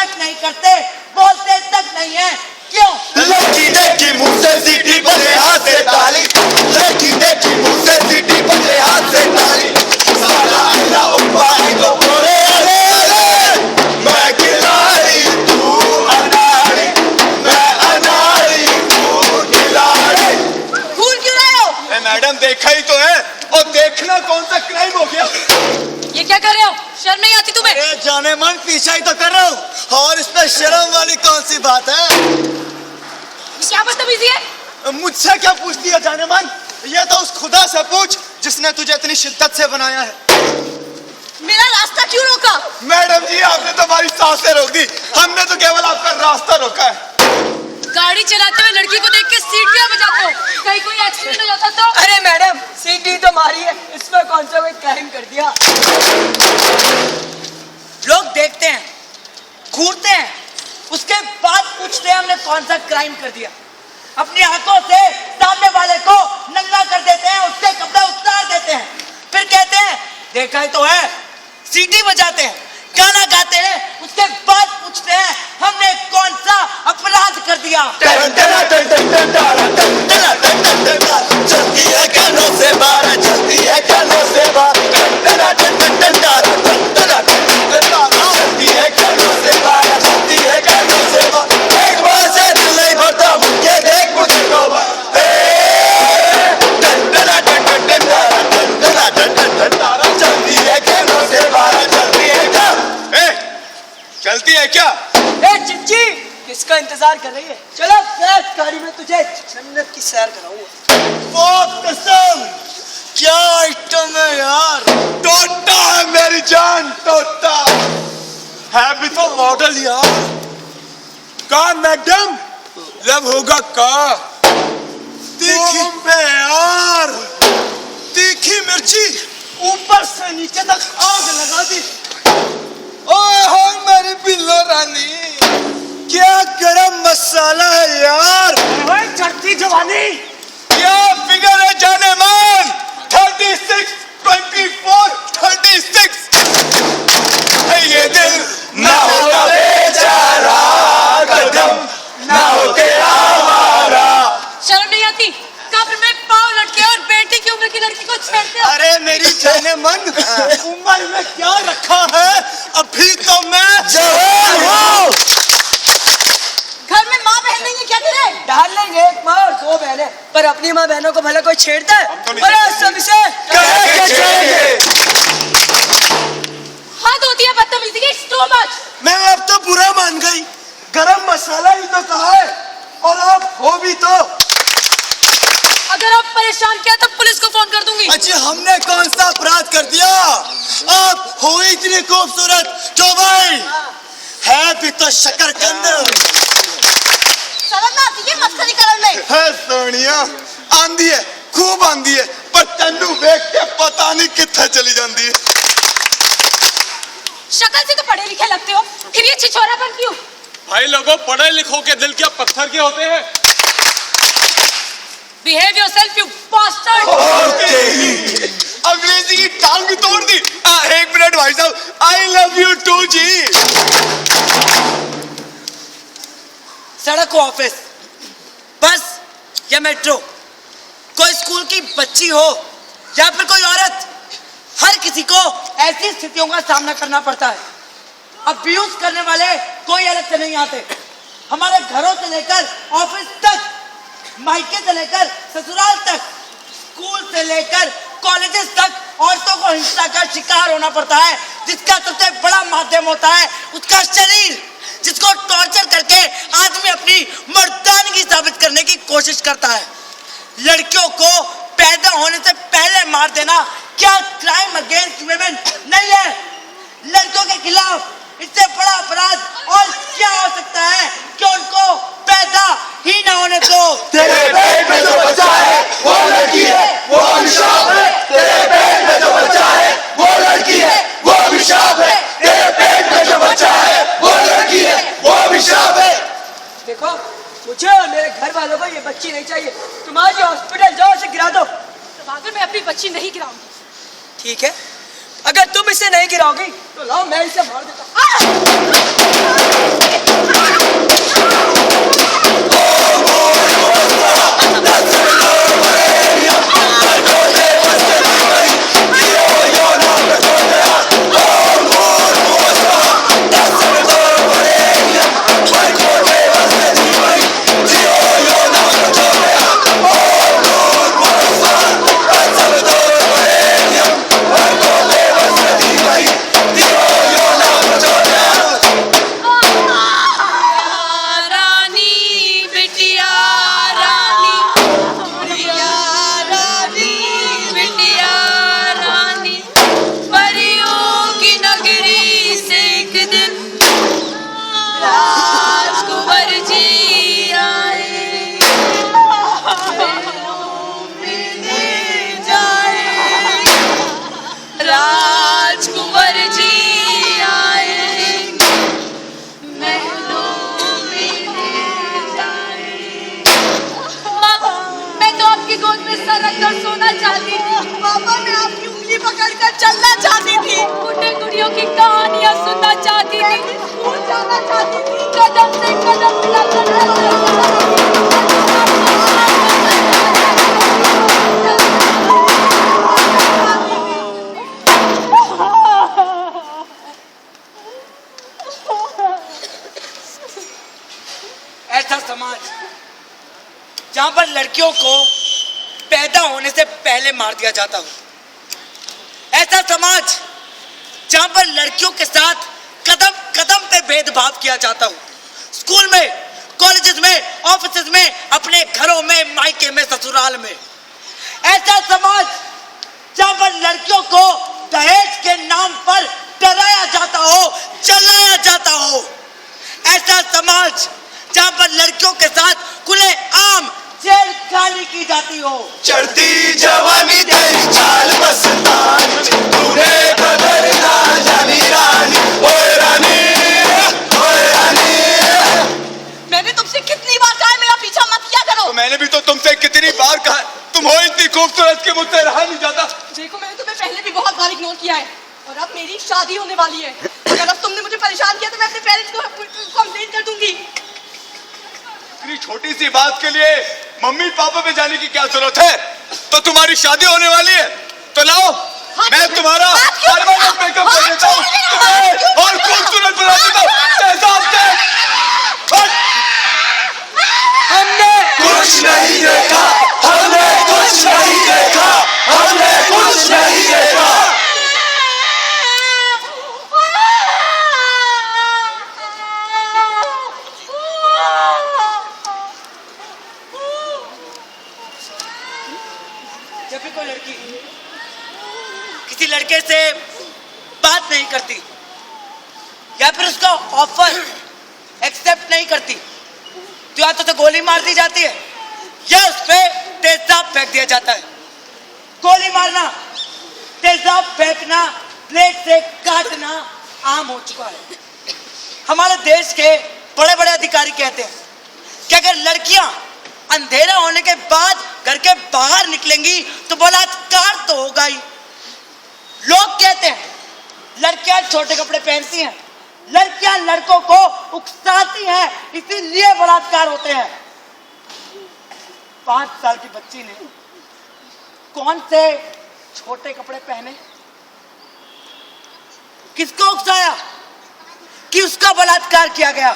तक नहीं करते, बोलते तक नहीं है, क्यों? लड़की देखी मुंह से सीटी बजे हाथ से ताली, लड़की देखी मुंह से सीटी बजे हाथ से ताली, साला आइला उपाय को बोले अरे अरे, मैं खिलाड़ी तू अनाड़ी, मैं अनाड़ी तू खिलाड़ी। घूर क्यों रहे हो? मैडम देखा ही तो है, और देखना कौन सा क्राइम हो गया? ये क्या कर रहे हो? शर्म नहीं आती तुम्हें? अरे जाने मन पीछा ही तो कर रहा हूँ, और इसमें शर्म वाली कौन सी बात है? क्या बदतमीजी है? मुझसे क्या पूछती है जाने मन? ये तो उस खुदा से पूछ जिसने तुझे इतनी शिद्दत से बनाया है। मेरा रास्ता क्यों रोका? मैडम जी आपने तो हमारी सांसें रोक दी, हमने तो केवल आपका रास्ता रोका है। गाड़ी चलाते हुए लड़की को देख के सीटियां बजाते हो, कहीं कोई एक्सीडेंट हो जाता तो? अरे मैडम सीटी तो मारी है, इसमें कौन सा कोई क्राइम कर दिया? लोग देखते हैं, घूरते हैं, उसके बाद पूछते हैं हमने कौन सा क्राइम कर दिया। अपनी आंखों से सामने वाले को नंगा कर देते हैं, उससे कपड़ा उतार देते हैं, फिर कहते हैं देखा ही तो है, सीटी बजाते हैं, गाना गाते हैं, उसके बाद पूछते हैं हमने कौन सा अपराध कर दिया। चलती है कानों से बाहर, चलती है कानों से बाहर, चलती है कानों से बाहर, चलती है कानों से बाहर, एक बार से दिल नहीं भरता, मुझे देख मुझे तो चलती है कानों से बाहर, चलती है क्या? चलती है क्या? ए चिच्ची किसका इंतजार कर रही है? चलो मैं गाड़ी में तुझे जन्नत की सैर कराऊंगा। वो कसम क्या आइटम है यार, टोटा है मेरी जान, टोटा है भी तो मॉडल यार। का मैडम लव होगा का? तीखी पे यार, तीखी मिर्ची ऊपर से नीचे तक आग लगा दी। ओए हो मेरी बिल्लो रानी, क्या गरम मसाला है यार। चढ़ती जवानी क्या फिगर है जाने मान, 36, 24, 36। ये दिल ना होगा बेचारा, कदम ना हो तेरा हमारा। शर्म नहीं आती? कब्र में पाँव लटके और बेटी की उम्र की लड़की को छेड़ते हो? अरे मेरी जाने मन, उम्र में क्या रखा है, अभी तो मैं जवान हूँ। घर में माँ बहन नहीं है क्या तेरे? डाल लेंगे एक माँ और दो बहनें, पर अपनी माँ बहनों को भला कोई छेड़ता है? अरे सब इसे हद होती है बदतमीजी की, it's too much। मैं अब तो बुरा मान गई, गरम मसाला ही तो कहा है, और आप हो भी तो। अगर आप परेशान किया तो पुलिस को फोन कर दूंगी। अच्छा हमने कौन सा अपराध कर दिया? आप हो इतनी खूबसूरत, जो भाई है भी तो शकरकंद। शर्म ना आती है मस्करी करने में? है सोनिया, आंधी है, खूब आंधी है, पर तन्नू देख के पता नहीं कितना चली जाती है। शक्ल से तो पढ़े लिखे लगते हो, फिर ये छिछोरापन क्यों? भाई लोगों, पढ़े लिखों के दिल क्या पत्थर के होते हैं? Behave yourself, you bastard! अंग्रेजी की टांग भी तोड़ दी। एक मिनट भाई साहब, I love you too जी। सड़क हो ऑफिस, बस या मेट्रो, कोई स्कूल की बच्ची हो या फिर कोई औरत, हर किसी को ऐसी स्थितियों का सामना करना पड़ता है। अब्यूज करने वाले कोई अलग से नहीं आते। हमारे घरों से लेकर ऑफिस तक, मायके से लेकर ससुराल तक, स्कूल से लेकर कॉलेजेस तक औरतों को हिंसा का शिकार होना पड़ता है, जिसका सबसे बड़ा माध्यम होता है उसका शरीर, जिसको टॉर्चर करके आदमी अपनी मर्दानगी साबित करने की कोशिश करता है। लड़कियों को पैदा होने से पहले मार देना क्या क्राइम अगेंस्ट वुमेन नहीं है? लड़कों के खिलाफ इससे बड़ा अपराध और क्या हो सकता है कि उनको पैदा ही ना होने दो। तेरे पेट में जो बच्चा है वो लड़की है, वो अभिशाप है। तेरे पेट में जो बच्चा है वो लड़की है, वो अभिशाप है। तेरे पेट में जो बच्चा है वो लड़की है, वो अभिशाप है। देखो मुझे और मेरे घर वालों को ये बच्ची नहीं चाहिए, तुम आज हॉस्पिटल जाओ, इसे गिरा दो। अगर मैं अपनी बच्ची नहीं गिराऊंगी। ठीक है, अगर तुम इसे नहीं गिराओगी तो लाओ मैं इसे मार देता हूँ। थी, स्कूल जाना चाहती थी, कदम से कदम मिलाकर ऐसा समाज जहां पर लड़कियों को पैदा होने से पहले मार दिया जाता हो, ऐसा समाज जहां पर लड़कियों के साथ कदम कदम पे भेदभाव किया जाता हो, स्कूल में, कॉलेजेस में, ऑफिसेज में, अपने घरों में, मायके में, ससुराल में, ऐसा समाज जहां पर लड़कियों को दहेज के नाम पर डराया जाता हो, जलाया जाता हो, ऐसा समाज जहां पर लड़कियों के साथ खुले आम छेड़खानी की जाती हो। चढ़ती जवानी तेरी चाल मस्तान, तूने बदलना जानी रानी, ओए रानी, ओए रानी। मैंने तुमसे कितनी बार कहा है मेरा पीछा मत किया करो। तो मैंने भी तो तुमसे कितनी बार कहा, तुम हो इतनी खूबसूरत कि मुझसे रहा नहीं जाता। देखो मैंने तुम्हें पहले भी बहुत बार इग्नोर किया है और अब मेरी शादी होने वाली है। अगर अब तुमने मुझे परेशान किया तो मैं अपने पेरेंट्स को कंप्लेंट कर दूंगी। इतनी छोटी सी बात के लिए मम्मी पापा पे जाने की क्या जरूरत है? तो तुम्हारी शादी होने वाली है, तो लाओ मैं तुम्हारा परमानेंट मेकअप कर देता हूँ, तुम्हें और खूबसूरत बना देता हूँ। कैसा आपने? हमने कुछ नहीं देखा, हमने कुछ नहीं देखा, हमने कुछ नहीं देखा। जब भी कोई लड़की किसी लड़के से बात नहीं करती या फिर उसका ऑफर एक्सेप्ट नहीं करती तो या तो उसे गोली मार दी जाती है या उस पे तेजाब फेंक दिया जाता है। गोली मारना, तेजाब फेंकना, प्लेट से काटना आम हो चुका है। हमारे देश के बड़े बड़े अधिकारी कहते हैं कि अगर लड़कियां अंधेरा होने के बाद घर के बाहर निकलेंगी तो बलात्कार तो होगा ही। लोग कहते हैं लड़कियां छोटे कपड़े पहनती हैं, लड़कियां लड़कों को उकसाती हैं, इसीलिए बलात्कार होते हैं। 5 साल की बच्ची ने कौन से छोटे कपड़े पहने, किसको उकसाया कि उसका बलात्कार किया गया?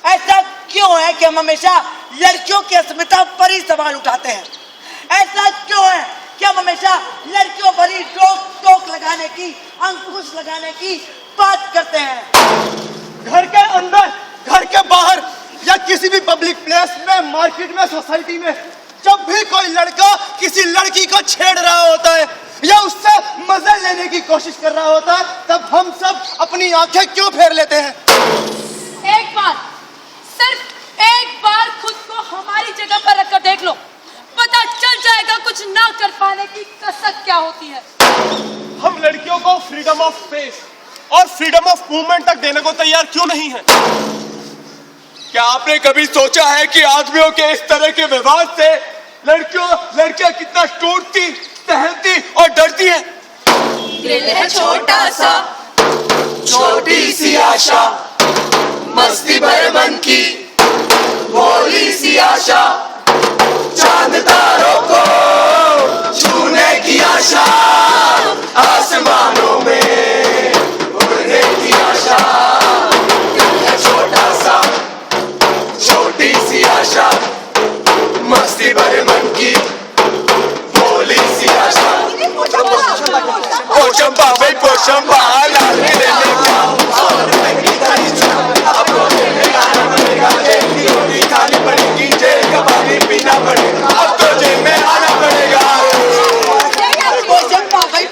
ऐसा क्यों है कि हम हमेशा लड़कियों की अस्मिता पर ही सवाल उठाते हैं? ऐसा क्यों है कि हम हमेशा लड़कियों पर ही रोक टोक लगाने की, अंकुश लगाने की बात करते हैं? घर के अंदर, घर के बाहर या किसी भी पब्लिक प्लेस में, मार्केट में, सोसाइटी में जब भी कोई लड़का किसी लड़की को छेड़ रहा होता है या उससे मजे लेने की कोशिश कर रहा होता है, तब हम सब अपनी आंखें क्यों फेर लेते हैं? एक बार, सिर्फ एक बार खुद को हमारी जगह पर रखकर देख लो, पता चल जाएगा कुछ ना कर पाने की कसक क्या होती है। हम लड़कियों को फ्रीडम ऑफ स्पेस और फ्रीडम ऑफ मूवमेंट तक देने को तैयार क्यों नहीं है? क्या आपने कभी सोचा है कि आदमियों के इस तरह के व्यवहार से लड़कियां कितना टूटती, सहती और डरती हैं? दिल है छोटा सा, छोटी सी आशा, मस्ती भरे मन की भोली सी आशा, चांद तारों को छूने की आशा, आसमानों में उड़ने की आशा। दिल है छोटा सा, छोटी सी आशा, मस्ती भरे मन की भोली सी आशा। ओ चंपा भाई ओ चंपा, लाल किले में जाओ और महंगी थाली चुरा, अब तो जेल आना पड़ेगा, जेल की रोटी खानी पड़ेगी, जेल का पानी पीना पड़ेगा, अब तो जेल में आना पड़ेगा।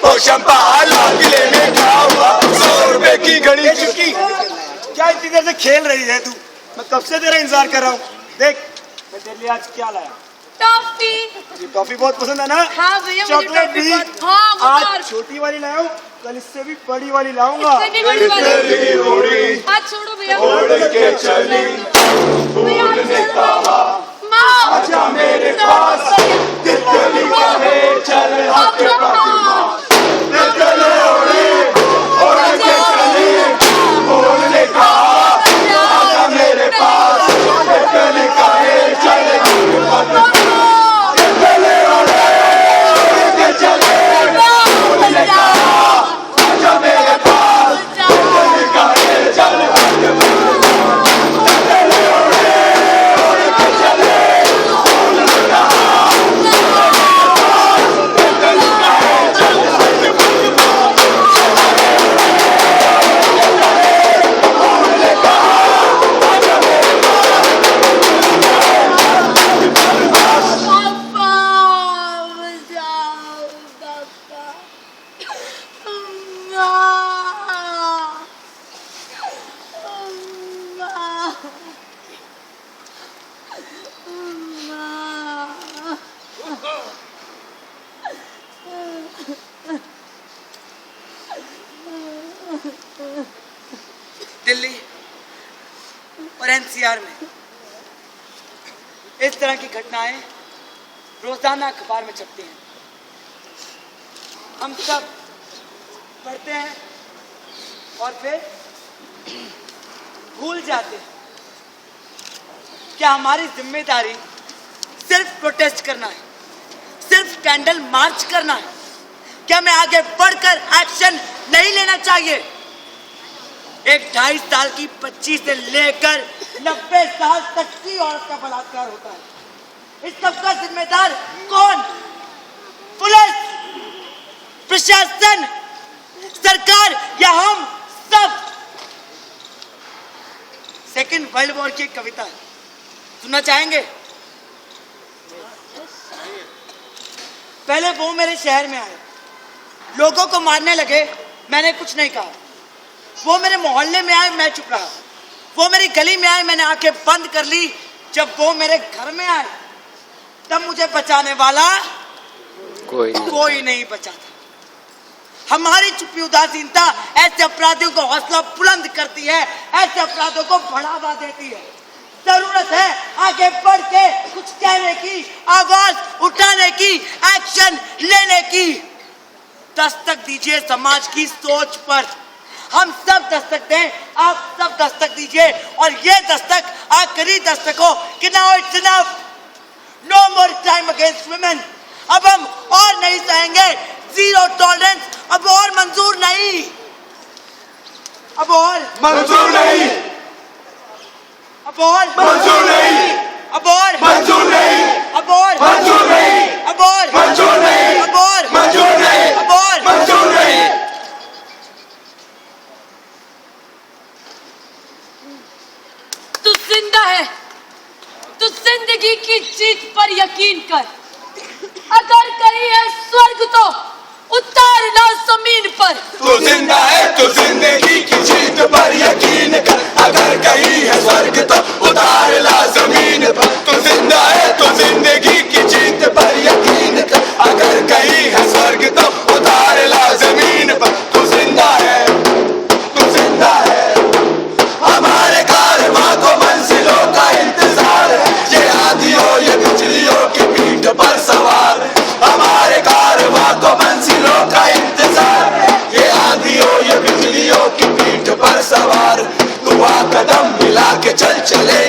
ओ चंपा लाल किले में जाओ, 100 रुपए की घड़ी चुकी। क्या इतनी देर से खेल रही है तू? मैं कब से तेरा इंतजार कर रहा हूँ। देख मैं तेरे लिए आज क्या लाया। टॉफी। ये टॉफी बहुत पसंद है ना? हाँ भैया, मुझे चॉकलेट टॉफी भी। बहुत- हाँ, वो आज और- छोटी वाली लाया हूँ, कल इससे भी बड़ी वाली लाऊंगा। इससे भी बड़ी वाली। तेरी रोड़ी हाथ छोड़ो भैया। ओढ़ के चली, भैया, हाथ ने छोड़ो। कहा माँ। आजा मेरे पास, दिल गली कहे चल हाथ अपना पास, हाथ। दिल गले ओढ़े, ओढ़ के चली, ओढ़ और एनसीआर में इस तरह की घटनाएं रोजाना अखबार में छपती हैं। हम सब पढ़ते हैं और फिर भूल जाते हैं। क्या हमारी जिम्मेदारी सिर्फ प्रोटेस्ट करना है, सिर्फ कैंडल मार्च करना है? क्या मैं आगे बढ़कर एक्शन नहीं लेना चाहिए? एक 2.5 साल की 25 से लेकर 90 साल तक की औरत का बलात्कार होता है। इस सब का जिम्मेदार कौन? पुलिस, प्रशासन, सरकार या हम सब? सेकेंड वर्ल्ड वॉर की एक कविता है, सुनना चाहेंगे? पहले वो मेरे शहर में आए, लोगों को मारने लगे, मैंने कुछ नहीं कहा। वो मेरे मोहल्ले में आए, मैं चुप रहा। वो मेरी गली में आए, मैंने आंखें बंद कर ली। जब वो मेरे घर में आए तब मुझे बचाने वाला कोई नहीं बचा था। हमारी छुपी उदासीनता ऐसे अपराधियों को हौसला बुलंद करती है, ऐसे अपराधों को बढ़ावा देती है। जरूरत है आगे बढ़ के कुछ कहने की, आवाज उठाने की, एक्शन लेने की। दस्तक दीजिए समाज की सोच पर। हम सब दस्तक दें, आप सब दस्तक दीजिए और ये दस्तक आखिरी दस्तक हो कि now it's enough, no more crime against women. अब हम और नहीं सहेंगे, जीरो टॉलरेंस अब और मंजूर नहीं, अब और मंजूर नहीं, अब और मंजूर नहीं, अब और मंजूर नहीं, अब और मंजूर नहीं, अब और मंजूर नहीं, अब और मंजूर नहीं, अब और मंजूर नहीं। तू जिंदा है, तू जिंदगी की जीत पर यकीन कर। अगर कहीं है स्वर्ग तो उतार ला जमीन पर। तू जिंदा है तो जिंदगी की जीत पर यकीन कर। अगर कहीं है स्वर्ग तो उतार ला जमीन पर। तू जिंदा है तो जिंदगी की जीत पर यकीन कर। अगर कहीं है स्वर्ग तो उतार ला जमीन पर। तू जिंदा है, तू जिंदा है। हमारे कारवां को मंजिलों का इंतजार है। ये आंधियों ये बिजलियों की पीठ पर सवार है। हमारे कारवां को मंजिलों का इंतजार है। ये आंधियों ये बिजलियों की पीठ पर सवार। तू आ कदम मिला के चल चले